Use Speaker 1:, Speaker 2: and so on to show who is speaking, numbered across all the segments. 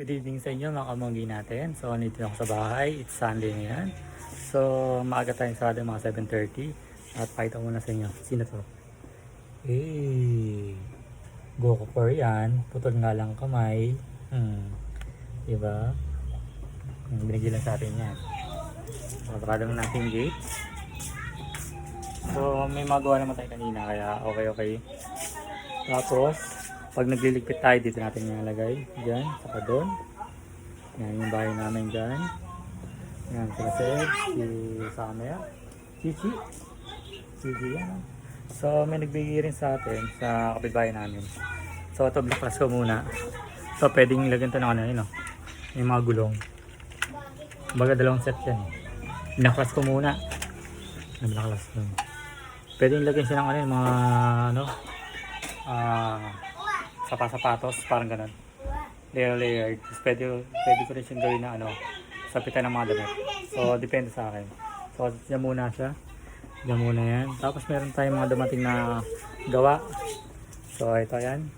Speaker 1: Good evening sa inyo mga kamanggi natin. So, nandito ako sa bahay. It's Sunday ngayon. So, maaga tayong sarado mga 7:30. At pakita ko muna sa inyo. Sino to? Hey! Goku for yan. Putol nga lang kamay. Diba? Binigyan lang sa atin yan. So, sarado mo natin yung gate. So, may magawa naman tayo kanina. Kaya okay. Tapos, pag nagliligpit tayo, dito natin ilalagay. Diyan, saka doon. Yan yung bahay namin dyan. Yan, sila Seb, si Samaya, Chichi. Yan. So, may nagbigay rin sa atin sa kapitbahay namin. So, ito, black glass ko muna. So, pwedeng ilagyan ito ng ano, yun o. Yung mga gulong. Baga dalawang set yan. Binaklas ko muna. Binaklas ko. Pwedeng ilagyan siya ng ano, yung mga ano, sapatos, parang ganun. Layer. Pwede ko rin siyang gawin na ano, sapitan ng mga damit. So, depende sa akin. So, dyan muna siya. Dyan muna yan. Tapos, meron tayong mga dumating na gawa. So, ito yan.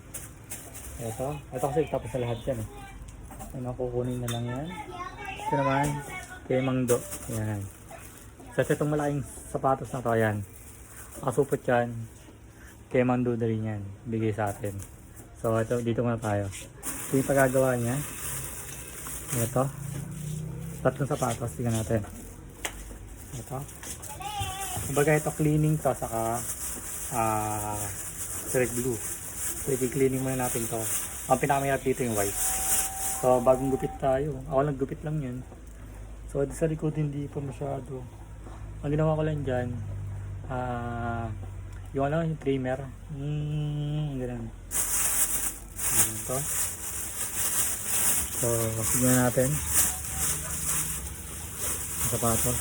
Speaker 1: Ito kasi tapos na lahat yan. Ano, kukunin na lang yan. Ito naman, kay Mangdo. Yan. So, itong malaking sapatos na to, yan. Kasupot yan. Kay Mangdo na rin yan. Bigay sa atin. So, ito, dito muna tayo. Ito yung pagagawa niya. Ito. Tatlong sapatos. Tingnan natin. Ito. Kumbaga ito cleaning to. Saka select blue. So, i-cleaning muna natin to. Ang pinakamahirap dito yung white. So, bagong gupit tayo. Ako naggupit lang yun. So, sa likod hindi pa masyado. Ang ginawa ko lang dyan, yung ano, yung trimmer. Ganun. Ito. So, tignan natin. Ang sapatos.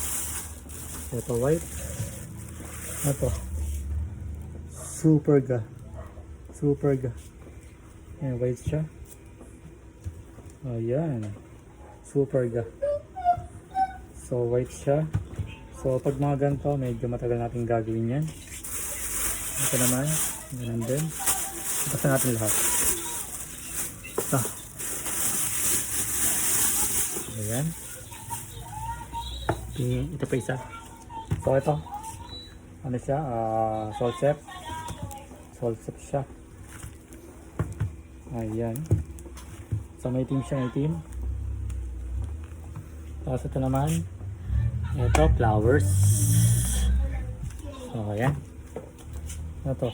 Speaker 1: Ito white. Ito. Super ga. Ayan, white siya. Ayan. Super ga. So, white siya. So, pag mga ganito, medyo matagal natin gagawin yan. Ito naman. Ganun din. Tapos natin lahat. Ito. Ayan. Ito pa isa. So, ito. Ano siya? Salt set siya. Ayan. So, may itim siya, itim. Tapos ito naman. Ito, flowers. So, ayan. Ito.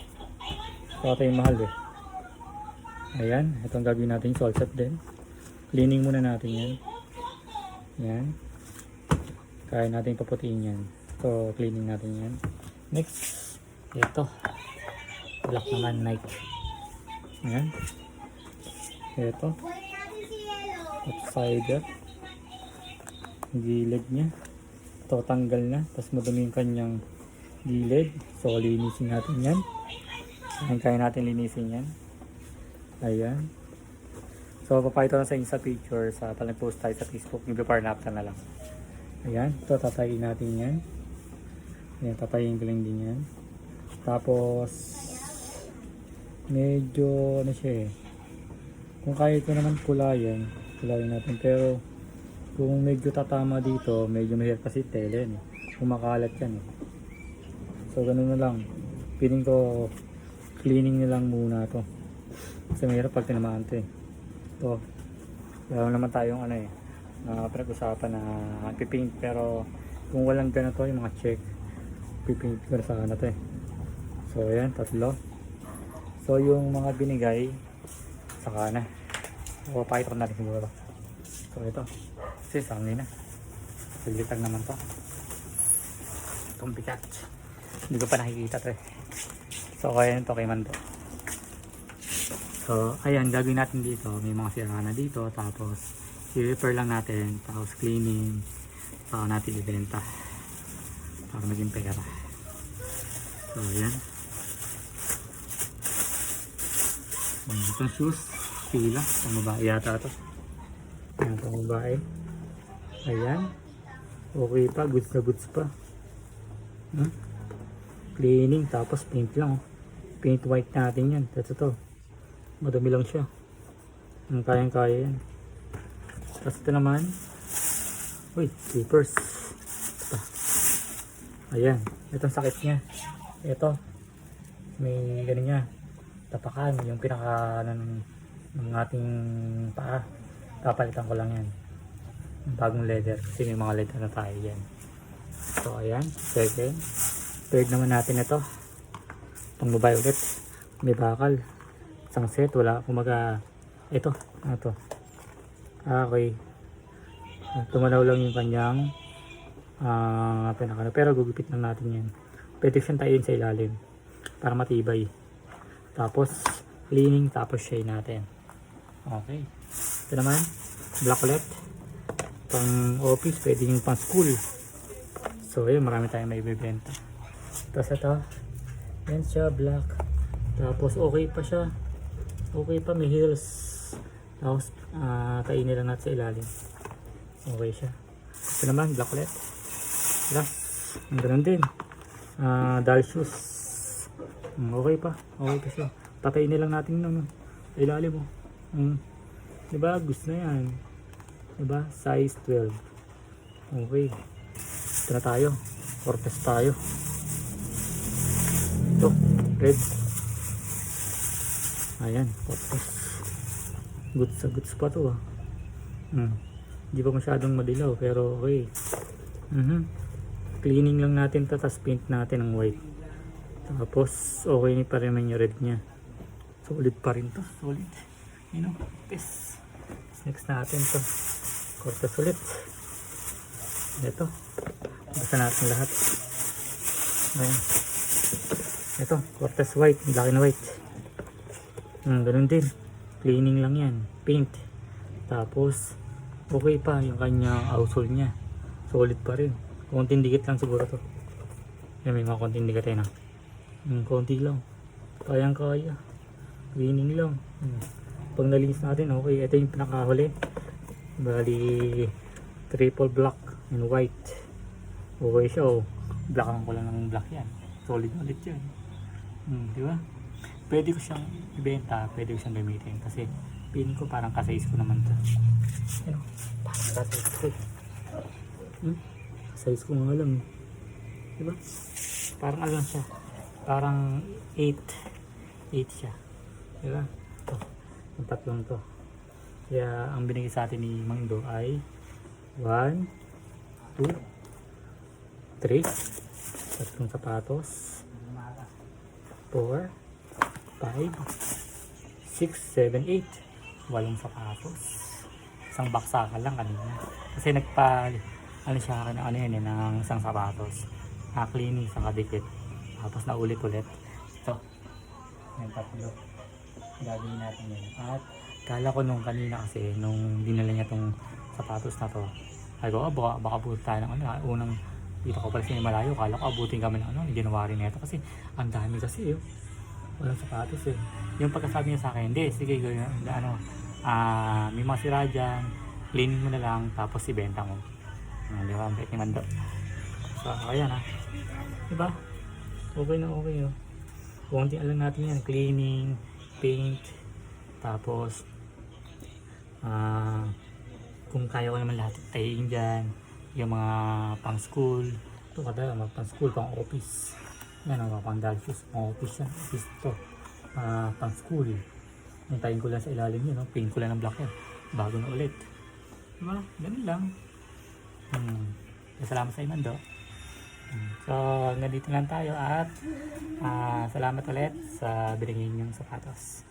Speaker 1: So, ito yung mahal eh. Ayan. Itong gagawin natin yung salt set din. Cleaning muna natin yan. Ayan. Kaya natin paputiin yan. So, cleaning natin yan. Next. Ito. Black naman, Nike. Ayan. Ito. Outsider. Gilid niya. Ito, tanggal na. Tapos madumi yung kanyang gilid. So, linisin natin yan. Ayan, kaya natin linisin yan. Ayan. So, papakita na sa inyo sa picture. Pag nag-post tayo sa Facebook, yung before and after na lang. Ayan. Ito, tatayin natin yan. Ayan, tatayin ko lang din yan. Tapos, medyo, ano siya eh. Kung kaya ko naman kulayin natin. Pero, kung medyo tatama dito, medyo mahirap kasi tele eh. Kumakalat yan eh. So, ganun na lang. Piling ko, cleaning na lang muna to. Kasi mahirap pag tinamaan to eh. Ito. Wala naman tayong ano eh. Pinag-usapan na pipaint. Pero, kung walang ganito, yung mga check, pipaint ko na sa ano to eh. So, ayan. Tatlo. So, yung mga binigay, saka na. So, pakita ko na rin siguro. So, ito. Kasi sangli na. Paglitag naman to. Itong bigat. Hindi ko pa nakikita to eh. So, kaya ito kay Mando. So, ayan. Gagawin natin dito. May mga sira na dito. Tapos, i-repair lang natin. Tapos, cleaning. Saka natin ibenta. Para maging pera. So, ayan. Itong shoes. Pila. Ang babae yata ito. Ayan, itong babae. Ayan. Okay pa. Goods na goods pa. Cleaning. Tapos paint lang. Paint white natin yan. That's ito. Madumi lang siya. Ang kayang-kaya yan. Tapos ito naman, uy, slippers. Ito. Ayan, itong sakit niya. Ito, may ganun niya. Tapakan, yung pinaka ng ating paa. Papalitan ko lang yan. Bagong leather, kasi may mga leather na tayo yan. So ayan, second. Third naman natin ito. Pang babae ulit. May bakal. Isang set, wala. Kumaga, ito. Ano to? Okay. Tumalaw lang yung kanyang pinaka. Pero gugupit lang natin yan. Pwede siyang tayin sa ilalim para matibay. Tapos cleaning, tapos shade natin. Okay. Ito naman, black ulit. Pang office, pwede yung pang school. So ayun, marami tayong may bibenta. Tapos ito, yan siya, black. Tapos okay pa siya. Okay pa, may heels. Tapos tainin lang natin sa ilalim. Okay siya. Ito naman, black ulit. Last, ang ganun din. Doll shoes. Okay pa siya. Tatayin lang natin ng ilalim mo. Diba, gusto na yan. Diba, size 12. Okay. Ito na tayo. Cortez tayo. Ito, red. Ayan, Cortez. Goods pa to ah. Hindi pa masyadong madilaw pero okay. Cleaning lang natin to, tapos paint natin ng white. Tapos okay ni pa rin yung red nya. Solid pa rin to, solid. You know, this. Next natin to, Cortez ulit. Ito, basta natin lahat. Ayan. Ito, Cortez white, black and white. Ganun din, cleaning lang yan, paint. Tapos okay pa yung kanyang outsole nya, solid pa rin. Konting dikit lang siguro to. Yan, may mga konting dikit na. Konti lang, kayang kaya. Cleaning lang. Pag nalinis natin, okay. Ito yung pinakahuli. Bali triple black and white. Okay siya oh. Blackan ko lang ng black yan. Solid ulit yan. Diba? Pwede ko siyang ibenta, pwede ko siyang gamitin. Kasi pin ko parang kasize ko naman to. Ano? Parang kasize ko. Kasize ko nga lang. Diba? Parang ano siya. Parang 8 siya. Diba? Ito. Yung tatlong to. Kaya ang binigay sa atin ni Mang Do ay 1, 2, 3. Tatlong sapatos. 4, 5, 6, 7, 8. 8 sapatos. Isang baksakan lang kanina. Kasi ano siya, ano yan ng isang sapatos. Cleaning sa kadikit. Tapos naulit ulit. Ito. Yung tatlo. Gagawin natin yan. At kala ko nung kanina kasi, nung dinala niya tong sapatos na to, ay ko, baka abutin tayo ng unang dito ko pala sa malayo. Kala ko abutin kami ng January na ito. Kasi ang dami kasi yun. Walang sapatos eh. Yung pagkasabi niya sa akin, hindi, sige, may mga sira dyan, cleaning mo na lang, tapos ibenta mo. Di ba? Ang bait ni Mando. So, ayan ha. Diba? Okay na okay oh. Kunti alam natin yan, cleaning, paint, tapos kung kaya ko naman lahat tayin dyan, yung mga pang school, ito kada pang school, pang office yan, mga pang doll shoes, pang office yan, office to, pang school yung tayin ko lang sa ilalim yun, no? Paint ko lang ng black yan, bago na ulit, diba? Ganun lang. Salamat sa Imando. So hanggang dito lang tayo at salamat ulit sa binigay niyong sapatos.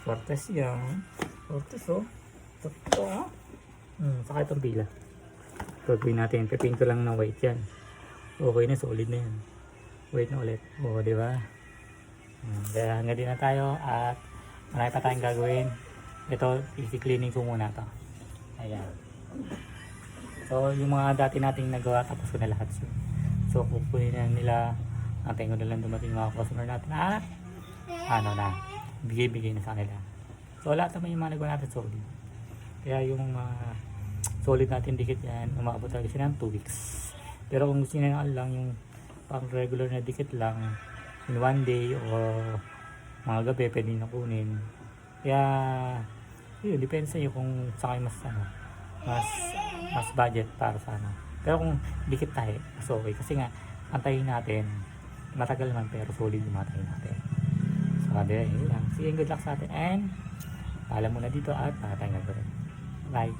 Speaker 1: Cortez yan. Cortez oh. Ito ah. Saka itong pila. Gagawin natin. Pipin ko lang ng white yan. Okay na, solid na yan. White na ulit. Oo, diba? Kaya hanggang dito na tayo at marami pa tayong gagawin. Ito, easy cleaning ko muna to. Ayan. So, yung mga dati nating nagawa, tapos ko na lahat yun. So, kukunin na nila. Antayin ko na lang dumating mga customer natin. Bigay-bigay na sa kanila. So, lahat naman yung mga nagawa natin solid. Kaya yung solid natin dikit yan, umabot talaga siya ng 2 weeks. Pero kung gusto nyo lang yung pang regular na dikit lang, in 1 day o mga gabi, pwede na kunin. Kaya, Yun, depende sa inyo kung sa kayo mas ano, mas mas budget para sa ano. Pero kung dikit tayo, mas okay. Kasi nga, antayin natin, matagal man pero solid yung matay natin. So, yun lang. Sige, good luck sa atin. And, paalam muna dito at patay na rin. Bye.